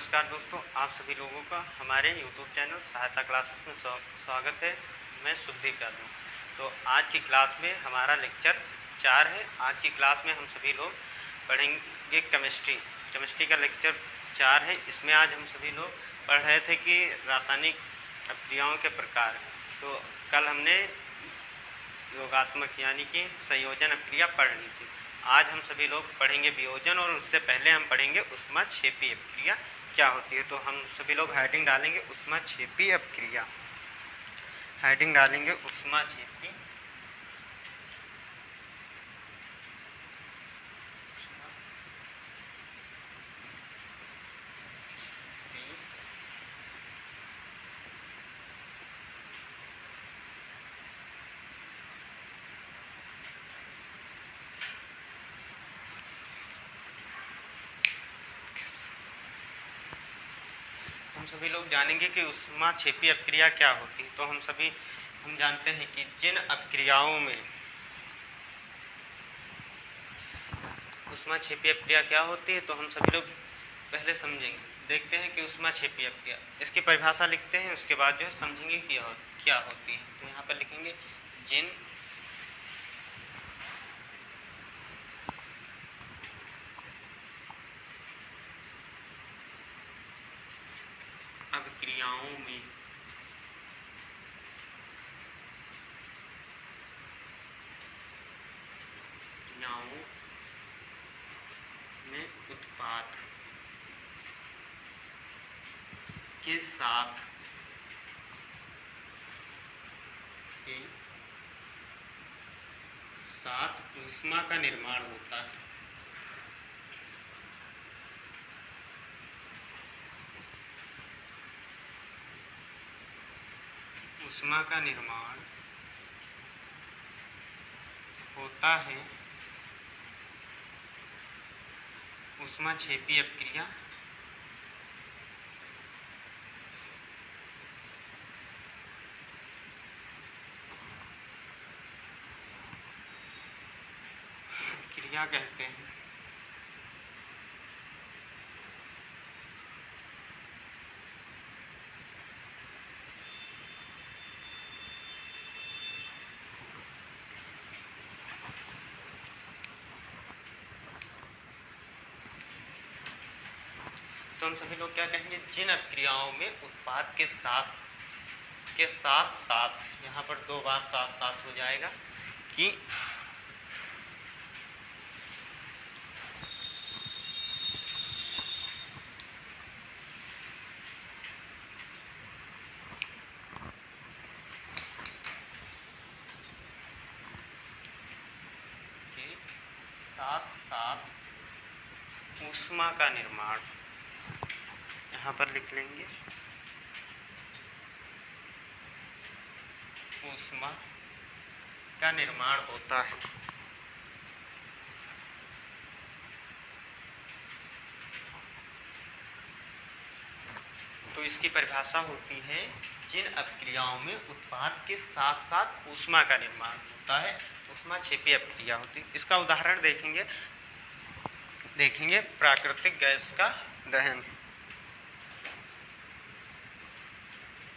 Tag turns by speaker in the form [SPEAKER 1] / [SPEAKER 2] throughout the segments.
[SPEAKER 1] नमस्कार दोस्तों, आप सभी लोगों का हमारे YouTube चैनल सहायता क्लासेस में स्वागत है। मैं शुभदीप यादव। तो आज की क्लास में हमारा लेक्चर 4 है। आज की क्लास में हम सभी लोग पढ़ेंगे केमिस्ट्री का लेक्चर 4 है। इसमें आज हम सभी लोग पढ़ रहे थे कि रासायनिक अभिक्रियाओं के प्रकार। तो कल हमने योगात्मक यानी कि संयोजन अभिक्रिया पढ़ ली थी। आज हम सभी लोग पढ़ेंगे वियोजन, और उससे पहले हम पढ़ेंगे ऊष्माक्षेपी अभिक्रिया क्या होती है। तो हम सभी लोग हेडिंग डालेंगे ऊष्माक्षेपी अभिक्रिया, हेडिंग डालेंगे ऊष्माक्षेपी हम सभी लोग जानेंगे कि ऊष्माक्षेपी अभिक्रिया क्या होती है। तो हम जानते हैं कि जिन अभिक्रियाओं में ऊष्माक्षेपी अभिक्रिया क्या होती है, तो हम सभी लोग पहले समझेंगे, देखते हैं कि ऊष्माक्षेपी अभिक्रिया, इसकी परिभाषा लिखते हैं, उसके बाद जो है समझेंगे कि क्या होती है। तो यहाँ पर लिखेंगे जिन अभिक्रियाओं में उत्पाद के साथ ऊष्मा का निर्माण होता है। ऊष्मा का निर्माण होता है ऊष्माक्षेपी अभिक्रिया कहते हैं। तो हम सभी लोग क्या कहेंगे, जिन अभिक्रियाओं में उत्पाद के साथ साथ, यहाँ पर 2 बार साथ साथ हो जाएगा कि साथ साथ ऊष्मा का निर्माण, यहाँ पर लिख लेंगे ऊष्मा का निर्माण होता है। तो इसकी परिभाषा होती है जिन अभिक्रियाओं में उत्पाद के साथ साथ ऊष्मा का निर्माण होता है, ऊष्माक्षेपी अभिक्रिया होती है। इसका उदाहरण देखेंगे प्राकृतिक गैस का दहन।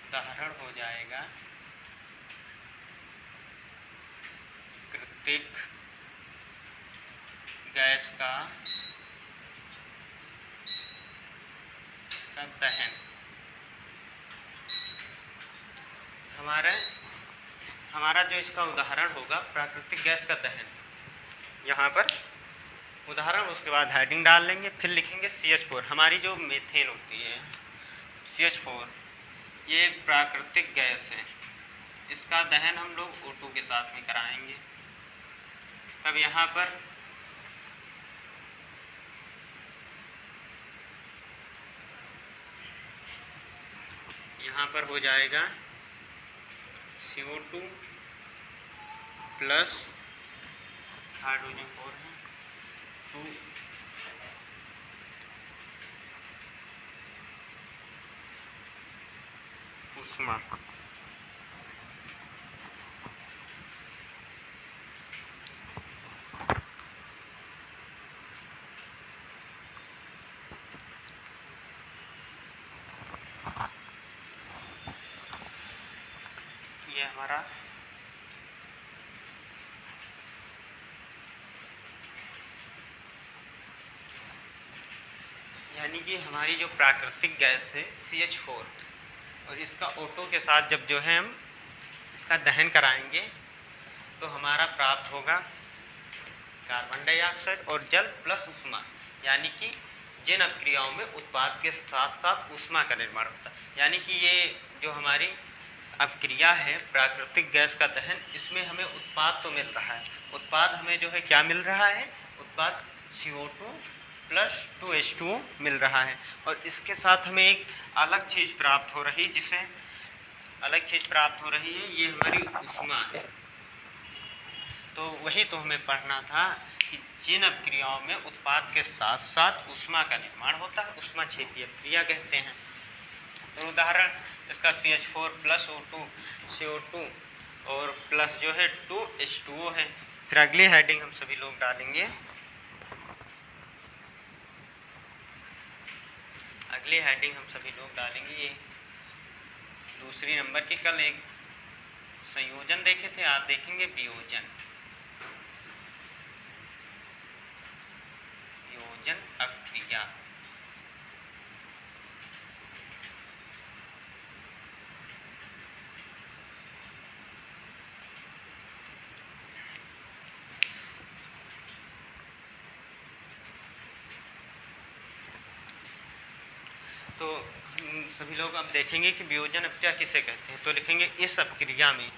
[SPEAKER 1] उदाहरण हो जाएगा प्राकृतिक गैस का दहन। हमारा जो इसका उदाहरण होगा प्राकृतिक गैस का दहन, यहाँ पर उदाहरण, उसके बाद हेडिंग डाल लेंगे, फिर लिखेंगे CH4। हमारी जो मीथेन होती है CH4, ये एक प्राकृतिक गैस है। इसका दहन हम लोग O2 के साथ में कराएंगे। तब यहाँ पर हो जाएगा CO2 प्लस हाइड्रोजन 4 है 2 ऊष्मा। हमारा यानी कि हमारी जो प्राकृतिक गैस है CH4 और इसका O2 के साथ जब जो है हम इसका दहन कराएंगे तो हमारा प्राप्त होगा कार्बन डाइऑक्साइड और जल प्लस ऊष्मा, यानी कि जिन अपक्रियाओं में उत्पाद के साथ साथ ऊष्मा का निर्माण होता है। यानी कि ये जो हमारी अपक्रिया है प्राकृतिक गैस का दहन, इसमें हमें उत्पाद तो मिल रहा है, उत्पाद हमें जो है क्या मिल रहा है, उत्पाद CO2 प्लस 2H2O मिल रहा है और इसके साथ हमें एक अलग चीज़ प्राप्त हो रही है, ये हमारी ऊष्मा है। तो वही तो हमें पढ़ना था कि जिन अपक्रियाओं में उत्पाद के साथ साथ ऊष्मा का निर्माण होता है ऊष्मा क्षेपीय अपक्रिया कहते हैं। तो उदाहरण इसका CH4 प्लस O2 CO2 और प्लस जो है 2H2O है। फिर अगली हेडिंग हम सभी लोग डालेंगे, ये दूसरी नंबर की। कल एक संयोजन देखे थे, आज देखेंगे वियोजन अपक्रिया। तो हम सभी लोग अब देखेंगे कि वियोजन अपक्रिया किसे कहते हैं। तो लिखेंगे इस अपक्रिया में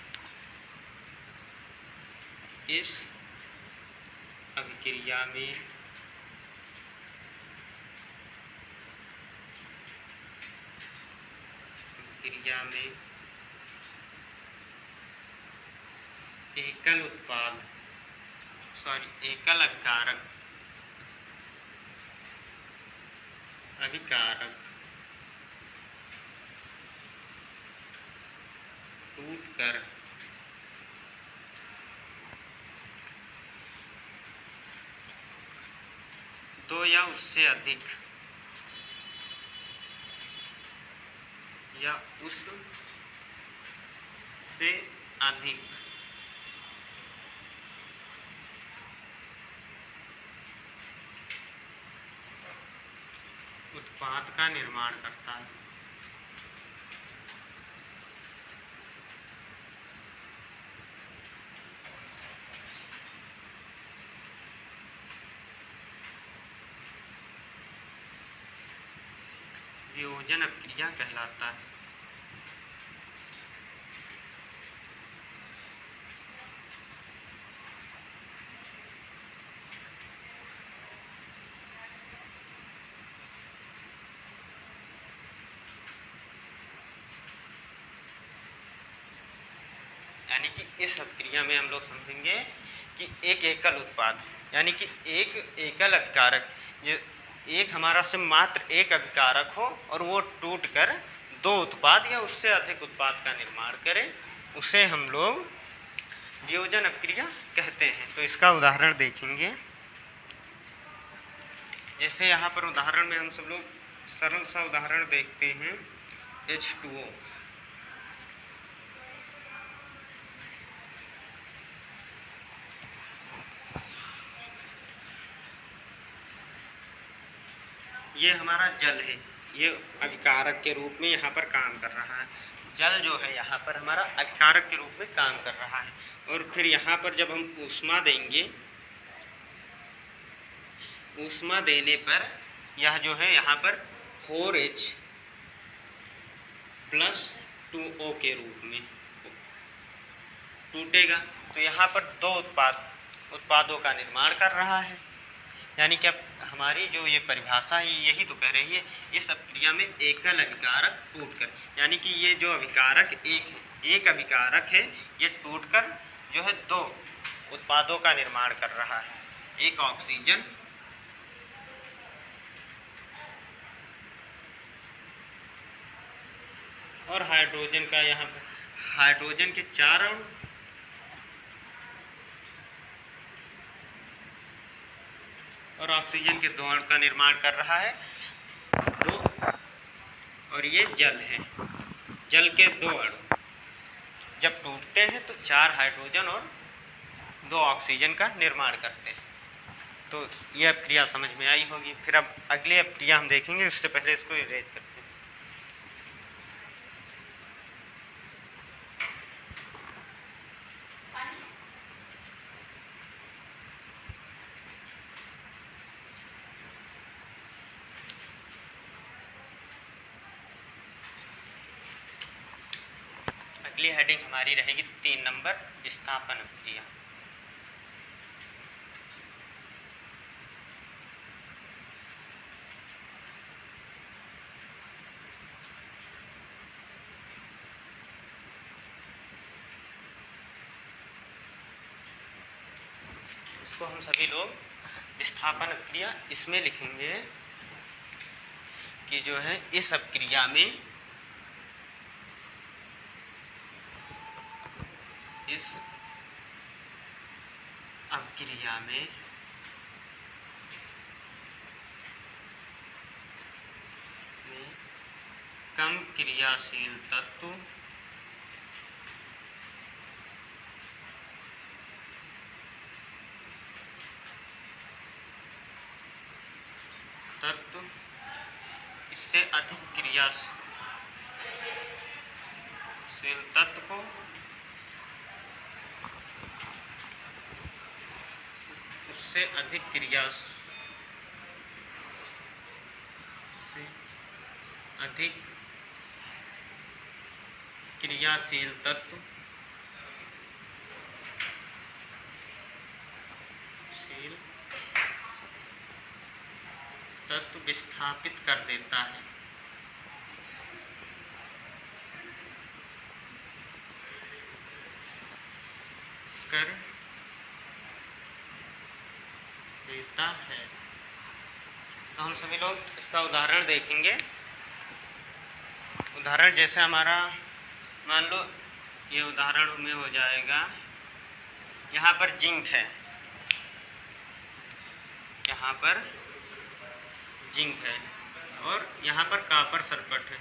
[SPEAKER 1] एकल अभिकारक टूटकर दो या उससे अधिक उत्पाद का निर्माण करता है। वियोजन अपक्रिया कहलाता है। यानी कि इस अपक्रिया में हम लोग समझेंगे कि एक एकल उत्पाद, यानी कि एक एकल अभिकारक, ये एक हमारा से मात्र एक अभिकारक हो और वो टूटकर दो उत्पाद या उससे अधिक उत्पाद का निर्माण करे, उसे हम लोग वियोजन अपक्रिया कहते हैं। तो इसका उदाहरण देखेंगे। जैसे यहाँ पर उदाहरण में हम सब लोग सरल सा उदाहरण देखते हैं, H2O। ये हमारा जल है, ये अभिकारक के रूप में यहाँ पर काम कर रहा है। जल जो है यहाँ पर हमारा अभिकारक के रूप में काम कर रहा है। और फिर यहाँ पर जब हम ऊष्मा देंगे, ऊष्मा देने पर यह जो है यहाँ पर 4H प्लस 2O के रूप में टूटेगा। तो यहाँ पर दो उत्पादों का निर्माण कर रहा है। यानी कि अब हमारी जो ये परिभाषा है यही तो कह रही है, इस अपक्रिया में एकल अभिकारक टूटकर, यानी कि ये जो अभिकारक एक अभिकारक है, ये टूटकर जो है दो उत्पादों का निर्माण कर रहा है, एक ऑक्सीजन और हाइड्रोजन का। यहाँ पर हाइड्रोजन के 4 अणु और ऑक्सीजन के 2 अणु का निर्माण कर रहा है, 2। और ये जल है, जल के 2 अणु। जब टूटते हैं तो 4 हाइड्रोजन और 2 ऑक्सीजन का निर्माण करते हैं। तो ये अब क्रिया समझ में आई होगी। फिर अब अगली अब क्रिया हम देखेंगे, उससे पहले इसको इरेज करते हैं। अगली हेडिंग हमारी रहेगी 3 नंबर, विस्थापन क्रिया। इसको हम सभी लोग विस्थापन क्रिया इसमें लिखेंगे कि जो है इस अपक्रिया में कम क्रियाशील तत्व इससे अधिक क्रियाशील तत्व को उससे अधिक क्रियाशील तत्व विस्थापित कर देता है। तो हम सभी लोग इसका उदाहरण देखेंगे। उदाहरण जैसे हमारा मान लो ये उदाहरण में हो जाएगा, यहाँ पर जिंक है, यहाँ पर जिंक है और यहाँ पर कॉपर सल्फेट है।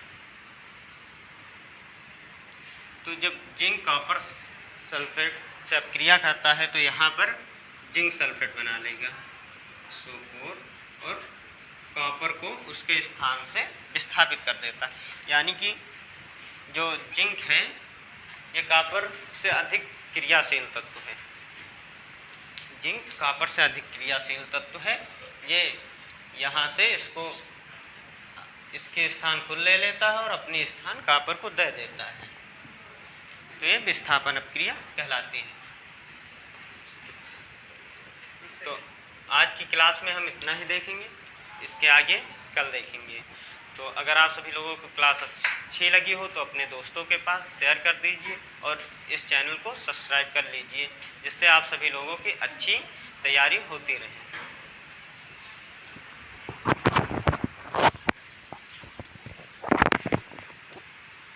[SPEAKER 1] तो जब जिंक कॉपर सल्फेट से अपक्रिया करता है तो यहाँ पर जिंक सल्फेट बना लेगा SO4 और कॉपर को उसके स्थान से विस्थापित कर देता है। यानी कि जो जिंक है ये कॉपर से अधिक क्रियाशील तत्व है। जिंक कॉपर से अधिक क्रियाशील तत्व है। ये यहाँ से इसके स्थान को ले लेता है और अपने स्थान कॉपर को दे देता है। तो ये विस्थापन अपक्रिया कहलाती है। तो आज की क्लास में हम इतना ही देखेंगे, इसके आगे कल देखेंगे। तो अगर आप सभी लोगों को क्लास अच्छी लगी हो तो अपने दोस्तों के पास शेयर कर दीजिए और इस चैनल को सब्सक्राइब कर लीजिए, जिससे आप सभी लोगों की अच्छी तैयारी होती रहे।